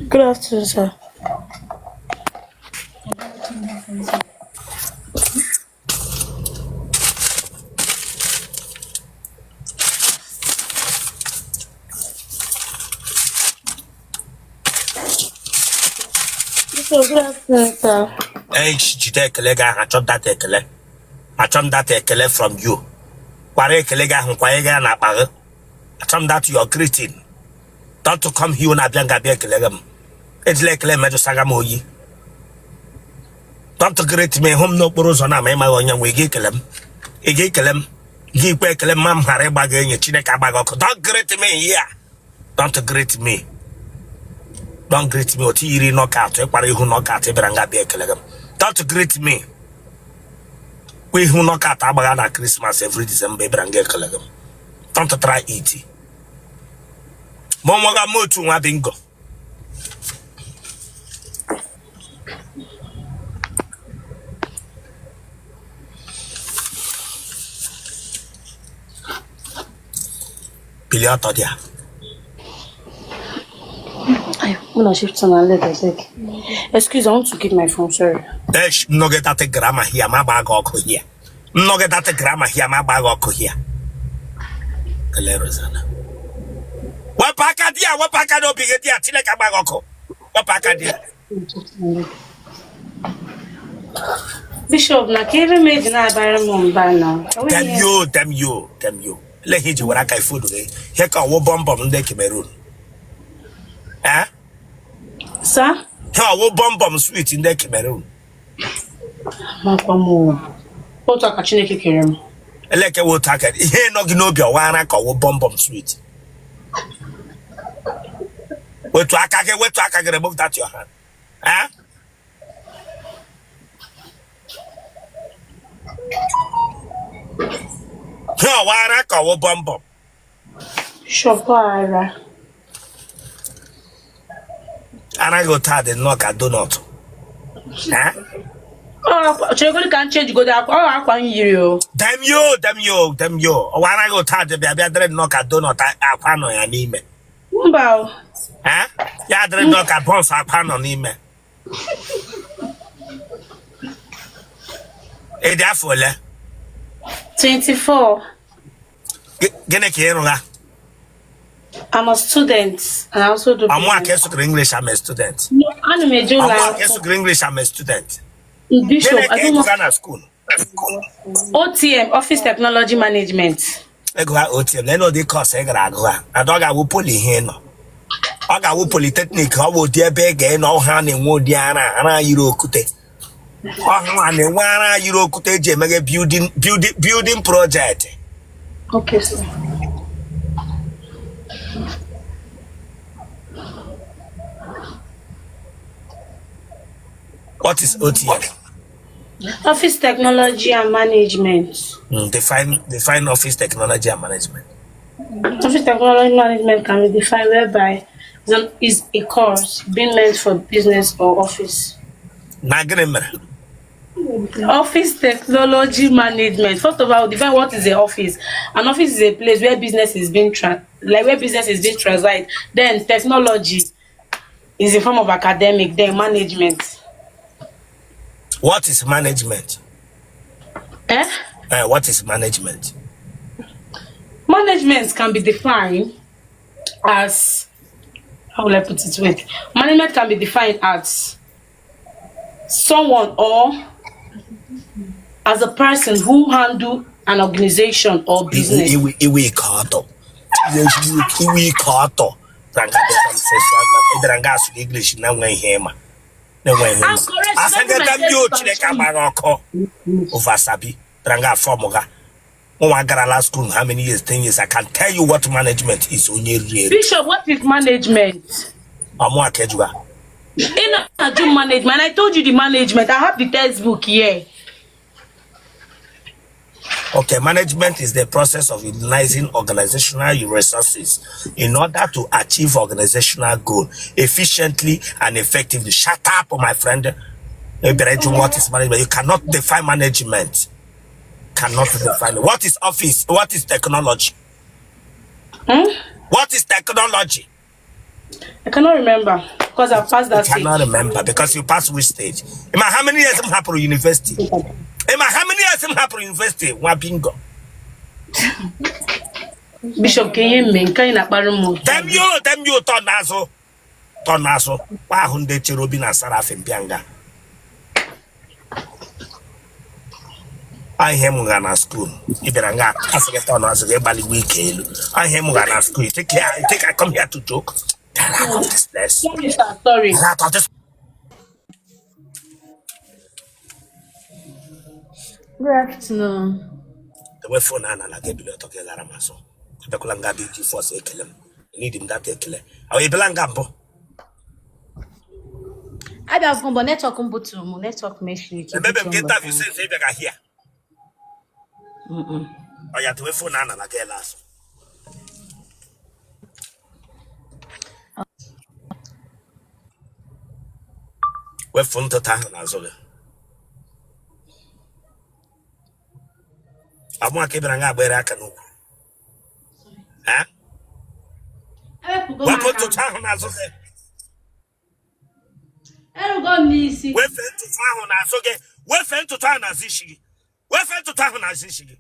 Good afternoon, sir. Good afternoon, sir. Hey, jide ekele achọm that ekele from you. Kware ekele ga ahụ kwanye ga na akpa. Achọm that your greeting. Don't to come here na bịa ngabịa ekele gị m. Ejile ekele mejọ saga m oyi. Don't greet me home n'okporo ụzọ na ma ịmaghị onye nwe gị ekele m. Ị ga ekele m. Gị ikpe ekele m ma m ghara ịgba gị enye Chineke agba gị ọkụ. Don't greet me here. Don't greet me. Don't greet me. Oti yiri knockout. Ịkwara ihu knockout ịbịara ngabịa ekele gị m. Don't greet me. We who knock out Abagana Christmas every December, Brange Collegum. Don't try it. Momoga Motu Wabingo. Biliato dia. I'm gonna shift to my leg. Excuse, I want to get my phone, sorry. Esh, no get that grammar here, my bag or here. No get that grammar here, my bag or here. Calerosana. What packadia, what packado bigetia, Tileka bagoko. What packadia? Bishop, na kiri made na baramon by now. Damn you. Let him do what I can food today. Here can wo bomb on the Cameroon. Eh? Sir? How wo bomb sweet in the Cameroon. What a Chineke Kerem. Like a wood tacket. He no ginobia, one I call bomb sweet. What to I can remove that your hand. Eh? No, one I call bomb. Shopara. And I go tired and knock at donut. Eh? Oh, Chegoli can't change go there. Oh, I can't hear you. Damn you. When I go tired, the baby, I didn't knock at donut. I pan on your name. Bow. Eh? Yeah, I didn't knock at bones. I pan on him. Eh, therefore, 24. Get a care. I'm a student. And I also do. I'm more English. I'm a student. No, I'm more English. I'm a student. Bishop, I don't know. Ghana school. OTM, Office Technology Management. I go OTM. They know the course. I go. I don't go poly here. No. I go polytechnic. How would you beg? No hand in wood. Diana. And Euro kute. Oh, and one Euro kute. Mega building project. Okay, sir. What is OTM? Office Technology and Management. Define Office Technology and Management. Office Technology Management can be defined whereby is a course being meant for business or office. Office Technology Management. First of all, define what is the office. An office is a place where business is being translated. Then technology is a form of academic. Then management. What is management? What is management? Management can be defined as, how will I put it? Wait. Management can be defined as someone or as a person who handle an organization or business. English now when him. No way. I said that you Chineka Maroko over Sabi, Dranga Formoga. Oh, I got a last school. How many years? 10 years. I can tell you what management is. Bishop, what is management? I'm more casual. I do management. I told you the management. I have the textbook here. Okay, management is the process of utilizing organizational resources in order to achieve organizational goal efficiently and effectively. Shut up, my friend. What is management? You cannot define management. Cannot define it. What is office? What is technology? What is technology? I cannot remember because I passed You that stage. cannot remember because you passed which stage? Emma, how many years have happened university? Emma, how many years have happened university? One bingo. Bishop Kayim, kind of Barumo. Them you, Tonazo. Wahunde Cherubina Sarafin Bianga. I am Mugana school. Iberanga, as a ton as a bally weekend. I am Mugana school. Take care. I think I come here to joke. Sorry, sir. Sorry. Good afternoon. The way phone and I get below talking Laramaso. The Kulanga BG for Sekelem. Need him that ekele. Awe Belangambo. I have come network to network mesh. Maybe get that you say they here. Oh, yeah, to a phone and I get last. We're phone to town as well. I want to keep it where I can. Huh? What to town as well? We're friend to town as okay. We're friend to town as ishi. We're friend to town as ishi.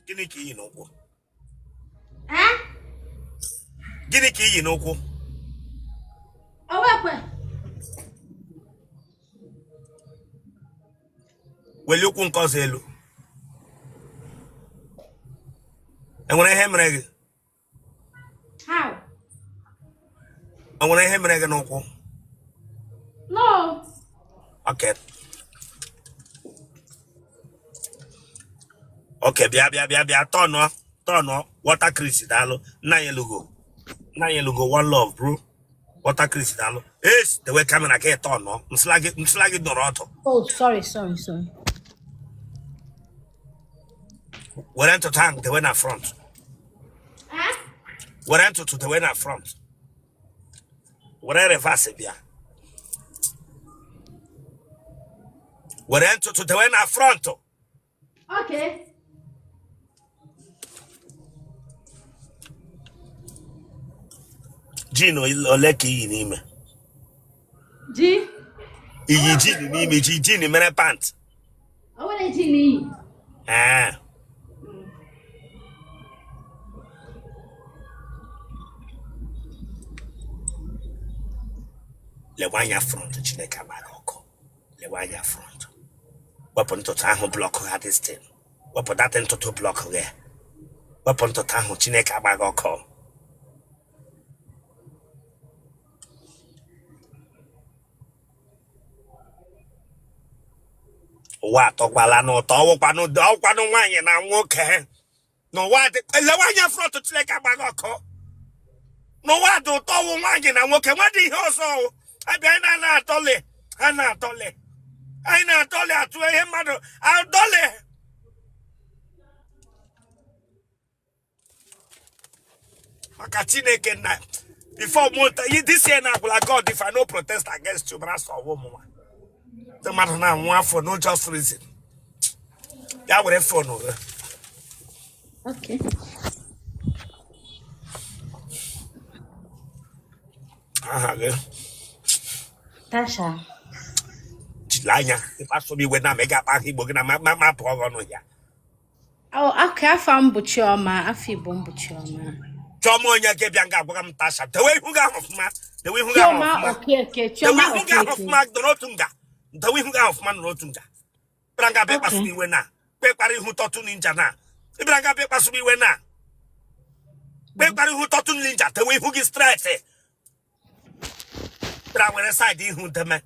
Gini ki inoko. Huh? Gini ki inoko. Well, you can cause elu. And when I hem How? and when I hem no. No. Okay. Okay, bia tono, water crease dalo, na yelugo, one love, bro. Water crease dalo. Yes, the way coming I can't tono, mslagi doroto. Oh, sorry. We're into tank, the winner front. Huh? We're into to the winner front. We're reverse bia. We're into to the winner front. Okay. Gino oleki inime. G. Iyi Gino nime Gino mere pant. I want a genie. Ah. Le wanya front Chineke agbagoko. Le wanya front. Weapon to tahu block her this thing. Weapon that into to block there. Weapon to tahu Chineke agbagoko. What ọkwala n'ụtọ ọkwanụ nwaanyị na nwoke n'ụwa dị elewanya front Chineke agbaghị ọkụ n'ụwa dị ụtọ ọwụ nwaanyị na nwoke nwadị ihe ọzọ abịa anyị na-atọle ha na-atọle anyị na-atọle atụ ihe mmadụ adọle maka Chineke na before this year na agwụla God if I no protest against you but ọwụ ụmụnwa the matter now one for no just reason. That would have fun over. Okay. Tasha. Chilanya, if I saw me when I make up, I keep working on my program here. Oh, okay. I found Butchoma. I feel bomb Butchoma. Tomonya gave Yanga Bogam Tasha. The way who got off Mark, the way who got off okay. The way who got off Mark the Rotunga. The way who got off Man Rotunga. Branga Pepa Sumi Wena. Pepari who taught to Ninja na. Ibranga Pepa Sumi Wena. Pepari who taught to Ninja. The way who gets stressed. Brawere side in who the man.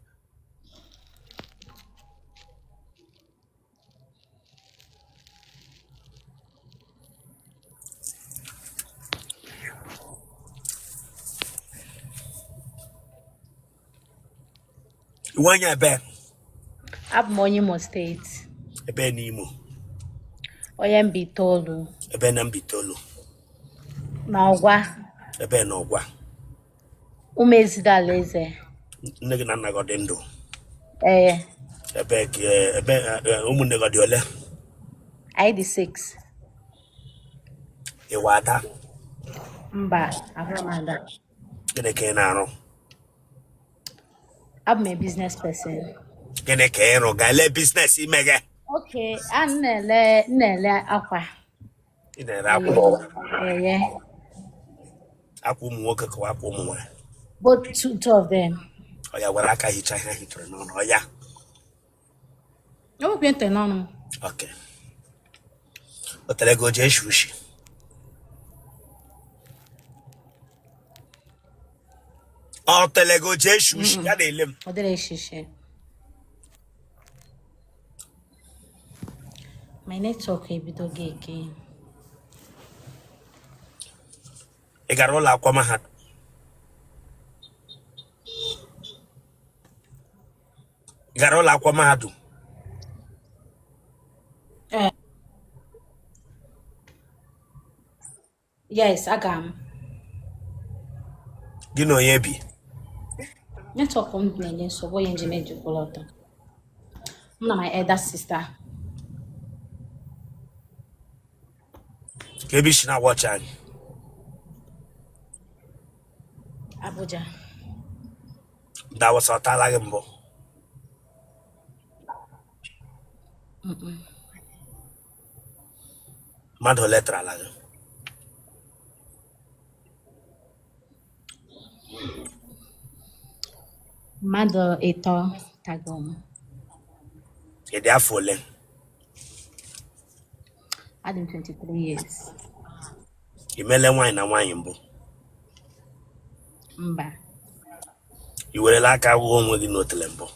One year back. Abmonimo State. Ebe Nimo. Oyembi Tolu. Ebe Nambitolo. Naogwa. Ebe Nogwa. Umezida Leze. Nigga Nagodendo. Ebe Umunegodiole. ID6. Iwota Mba, abụrụ m ada. Gịnị ka ị na-arụ? Abụ m a business person. Gịnị ka ị rụ? Ga-ele business ime gị. Okay, a na-ele akwa. Ị na-ere akwa. Yeah. Akwa ụmụ nwoke ka akwa ụmụ nwanyị. Both two of them. Ọ ya were aka hichaa ihe hichara n'ọnụ. Ọ ya. Oh, kwente n'ọnụ. Okay. Otele go jee shushi. Otele go jee shushi. Ya na-ele m. Ọ dịrị eshishi. My network ebido gị again. Ị gara ụlọ akwụkwọ mahadum? Ị gara ụlọ akwụkwọ mahadum? Yes, aga m. Gị na onye bi? Network m na-enye nsogbu onye njem ejikwala ọtọ. M na my elder sister. Ka ebe isi na-awọchi anyị? Abuja. Ndị Awụsa ọ taala gị mbụ? Mmadụ ole tarala gị? Mmadụ ịtọ tago m. Ị dị afọ ole? Adị m 23 years. Ị meela nwaanyị na nwaanyị mbụ? Mba. Ị werela aka gwụọ onwe gị n'otele mbụ?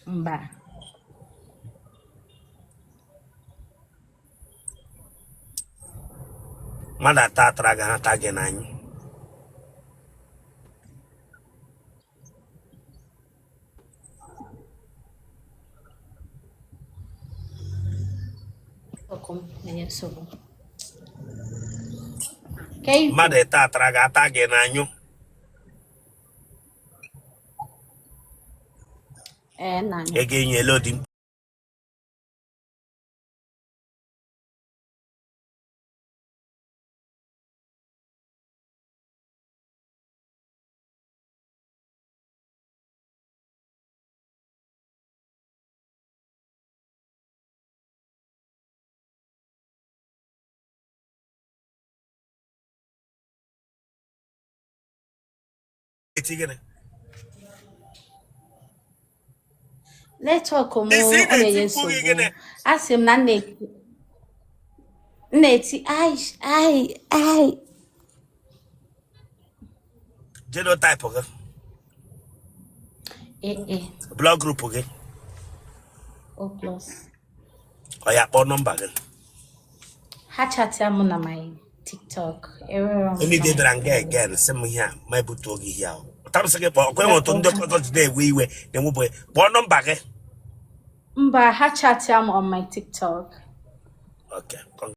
Mba. Mmadụ atọ atara gị ha taa gị n'anyị? Na-enye nsogbu. Mmadụ ịta atara gị ata gị n'anyụ? Nna anyị. Ego enyela odi gịnị? Network m Isi ọ na-enye na-eti mkpu gị nsogbu. gịnị? Asị m na nna-eti ai. Genotype gị? Blog group gị? O plus. Ọ ya kpọọ nọmba gị? Ha chatịa m na my TikTok. Onye dị dara nga again sị m ihe a ma ebute oge ihe ahụ. Ọtamsị gị kpọọ, ọkwa enwe otu ndị ọzọ ji na-ewe iwe na-enwebụ kpọọ nọmba gị? Mba, ha chatịa m on my TikTok. Okay.